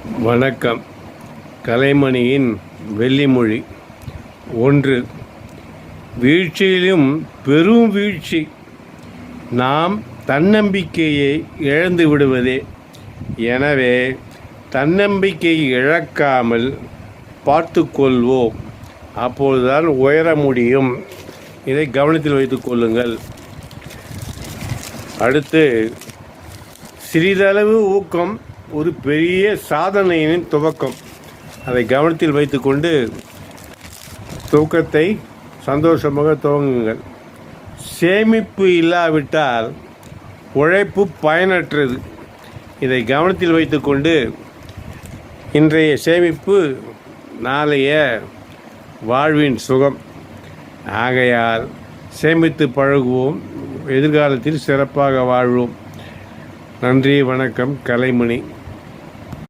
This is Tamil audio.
வணக்கம். கலைமணியின் வெள்ளிமொழி 1. வீழ்ச்சியிலும் பெரும் வீழ்ச்சி நாம் தன்னம்பிக்கையை இழந்து விடுவதே. எனவே தன்னம்பிக்கை இழக்காமல் பார்த்து கொள்வோம், அப்பொழுதுதான் உயர முடியும். இதை கவனத்தில் வைத்துக் கொள்ளுங்கள். அடுத்து, சிறிதளவு ஊக்கம் ஒரு பெரிய சாதனையின் துவக்கம். அதை கவனத்தில் வைத்துக்கொண்டு துவக்கத்தை சந்தோஷமாக துவங்குங்கள். சேமிப்பு இல்லாவிட்டால் உழைப்பு பயனற்றது. இதை கவனத்தில் வைத்துக்கொண்டு இன்றைய சேமிப்பு நாளைய வாழ்வின் சுகம். ஆகையால் சேமித்து பழகுவோம், எதிர்காலத்தில் சிறப்பாக வாழ்வோம். நன்றி, வணக்கம். கலைமணி.